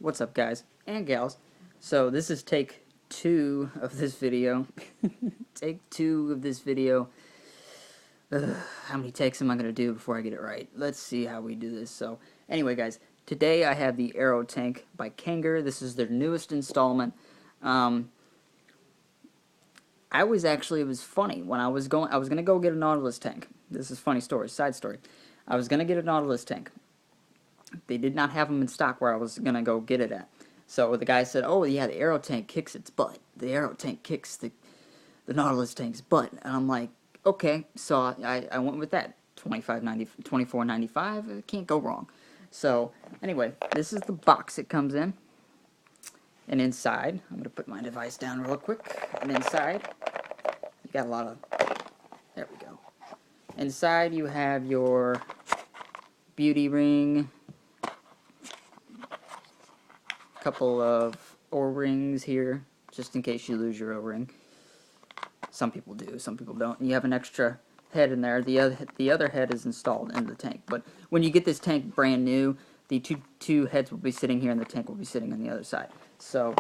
What's up, guys and gals? So this is take 2 of this video. Take 2 of this video. How many takes am I going to do before I get it right? Let's see how we do this. So anyway, guys, today I have the AeroTank by Kanger. This is their newest installment. It was funny when I was going to go get a Nautilus tank. This is funny story, side story. I was going to get a Nautilus tank. They did not have them in stock where I was going to go get it at. So the guy said, oh yeah, the AeroTank kicks its butt. The AeroTank kicks the Nautilus tank's butt. And I'm like, okay. So I went with that. $24.95. Can't go wrong. So anyway, this is the box it comes in. And inside, I'm going to put my device down real quick. And inside, you got a lot of, there we go. Inside you have your beauty ring, couple of O-rings here, just in case you lose your O-ring. Some people do, some people don't. And you have an extra head in there. The other head is installed in the tank. But when you get this tank brand new, the two heads will be sitting here, and the tank will be sitting on the other side. So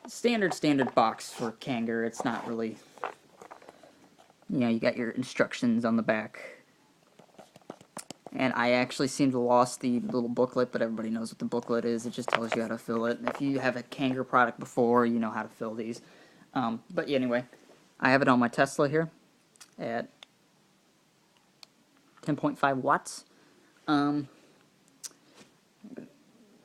standard box for Kanger. It's not really, you got your instructions on the back. And I actually seem to have lost the little booklet, but everybody knows what the booklet is. It just tells you how to fill it. If you have a Kanger product before, you know how to fill these. But yeah, anyway, I have it on my Tesla here at 10.5 watts. Let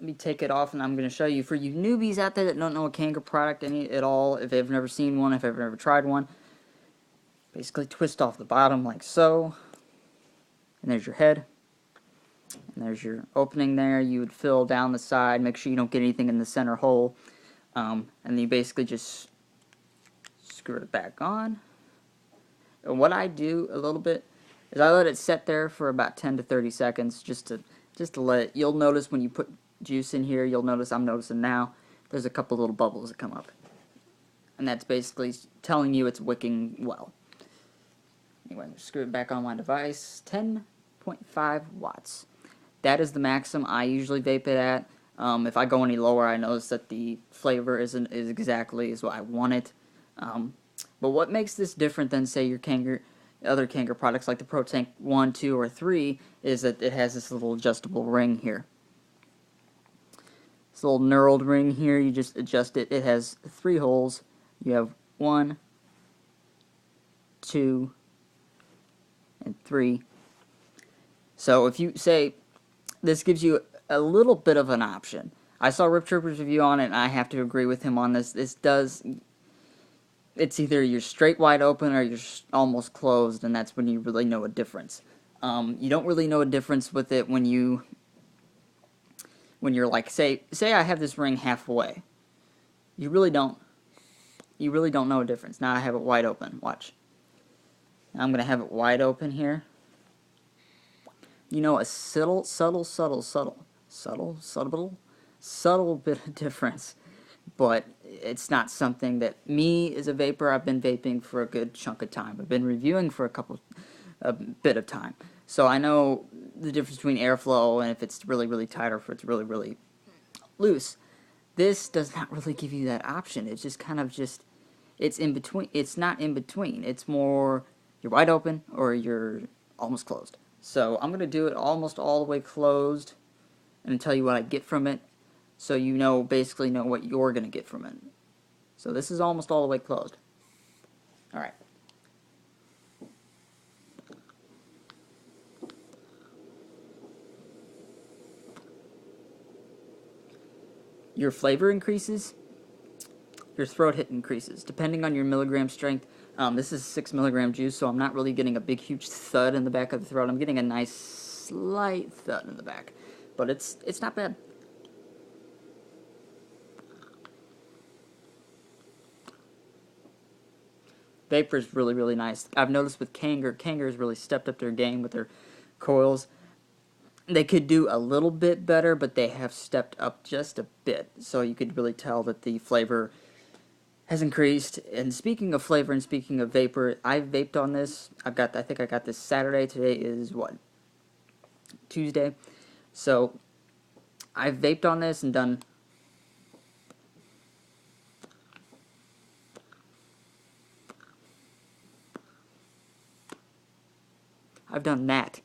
me take it off, and I'm going to show you. For you newbies out there that don't know a Kanger product at all, if they've never seen one, if they've never tried one, basically twist off the bottom like so. And there's your head. And there's your opening there. You would fill down the side, make sure you don't get anything in the center hole. And then you basically just screw it back on. And what I do a little bit is I let it set there for about 10 to 30 seconds just to let it. You'll notice when you put juice in here, I'm noticing now, there's a couple little bubbles that come up. And that's basically telling you it's wicking well. Anyway, screw it back on my device. 10.5 watts. That is the maximum I usually vape it at. If I go any lower, I notice that the flavor isn't exactly as what I want it. But what makes this different than, say, your other Kanger products like the ProTank 1, 2, or 3 is that it has this little adjustable ring here. This little knurled ring here, you just adjust it. It has 3 holes. You have 1, 2, and 3. So if you say, this gives you a little bit of an option. I saw Rip Trooper's review on it, and I have to agree with him on this. It's either you're straight wide open or you're almost closed, and that's when you really know a difference. You don't really know a difference with it when you're like, say I have this ring halfway. You really don't know a difference. Now I have it wide open. Watch. Now I'm going to have it wide open here. You know, a subtle bit of difference. But it's not something that me as a vapor, I've been vaping for a good chunk of time. I've been reviewing for a bit of time. So I know the difference between airflow and if it's really, really tight or if it's really, really loose. This does not really give you that option. It's just kind of it's in between. It's not in between. It's more, you're wide open or you're almost closed. So I'm going to do it almost all the way closed and tell you what I get from it, so you basically know what you're going to get from it. So this is almost all the way closed. Alright. Your flavor increases, your throat hit increases, depending on your milligram strength. This is 6 milligram juice, so I'm not really getting a big, huge thud in the back of the throat. I'm getting a nice, slight thud in the back, but it's not bad. Vapor is really, really nice. I've noticed with Kanger has really stepped up their game with their coils. They could do a little bit better, but they have stepped up just a bit, so you could really tell that the flavor has increased. And speaking of flavor and speaking of vapor, I've vaped on this. I think I got this Saturday. Today is what? Tuesday. So I've vaped on this and done... I've done that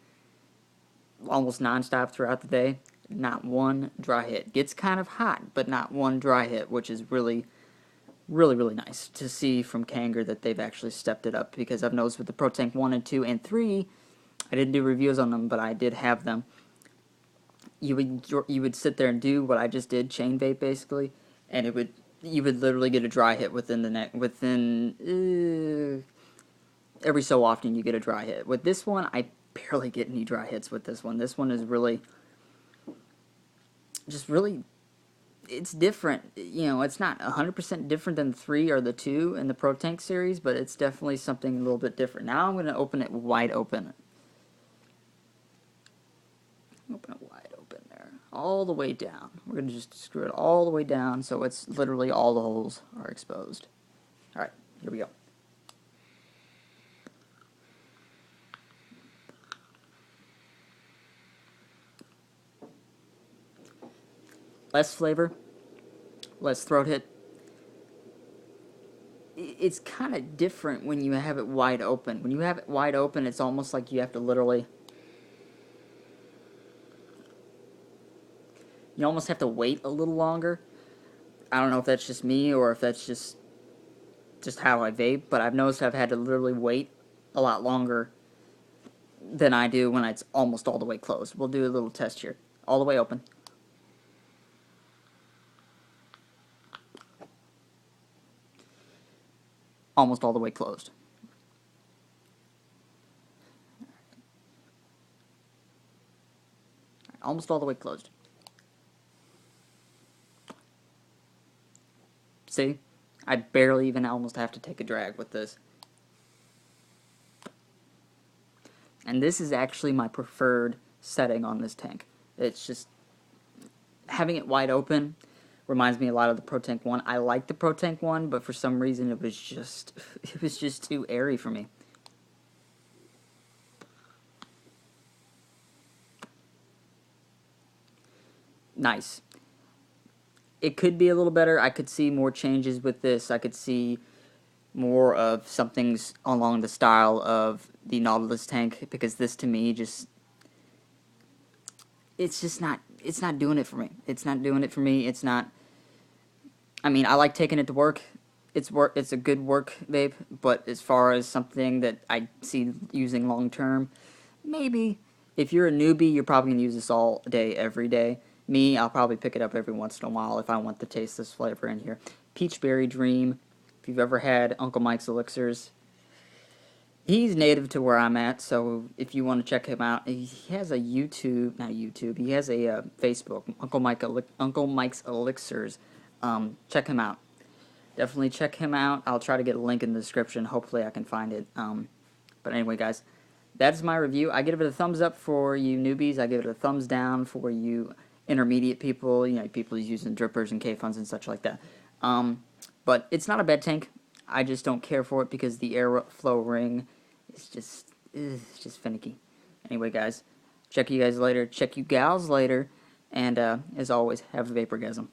almost non-stop throughout the day. Not one dry hit. Gets kind of hot, but not one dry hit, which is really, really nice to see from Kanger that they've actually stepped it up, because I've noticed with the AeroTank 1 and 2 and 3, I didn't do reviews on them, but I did have them. You would sit there and do what I just did, chain vape basically, and you would literally get a dry hit within the neck every so often you get a dry hit. With this one, I barely get any dry hits with this one. This one is really it's different. You know, it's not 100% different than the 3 or the 2 in the AeroTank series, but it's definitely something a little bit different. Now I'm going to open it wide open. Open it wide open there. All the way down. We're going to just screw it all the way down so it's literally all the holes are exposed. Alright, here we go. Less flavor, less throat hit. It's kind of different when you have it wide open. When you have it wide open, it's almost like you have to literally... You almost have to wait a little longer. I don't know if that's just me or if that's just how I vape, but I've noticed I've had to literally wait a lot longer than I do when it's almost all the way closed. We'll do a little test here. All the way open. Almost all the way closed. Almost all the way closed. See? I barely even almost have to take a drag with this. And this is actually my preferred setting on this tank. It's just... having it wide open reminds me a lot of the AeroTank 1. I like the AeroTank 1, but for some reason it was just too airy for me. Nice. It could be a little better. I could see more changes with this. I could see more of something's along the style of the Nautilus tank, because this to me just... it's not doing it for me. It's not doing it for me. It's not... I mean, I like taking it to work. It's a good work vape, but as far as something that I see using long term, maybe. If you're a newbie, you're probably going to use this all day, every day. Me, I'll probably pick it up every once in a while if I want to taste this flavor in here. Peachberry Dream. If you've ever had Uncle Mike's Elixirs, he's native to where I'm at, so if you want to check him out, he has a he has a Facebook, Uncle Mike's Elixirs. Check him out. Definitely check him out. I'll try to get a link in the description. Hopefully I can find it. But anyway, guys, that is my review. I give it a thumbs up for you newbies. I give it a thumbs down for you intermediate people, you know, people using drippers and K-Funs and such like that. But it's not a bad tank. I just don't care for it because the airflow ring is just finicky. Anyway, guys, check you guys later. Check you gals later. And as always, have a Vaporgasm.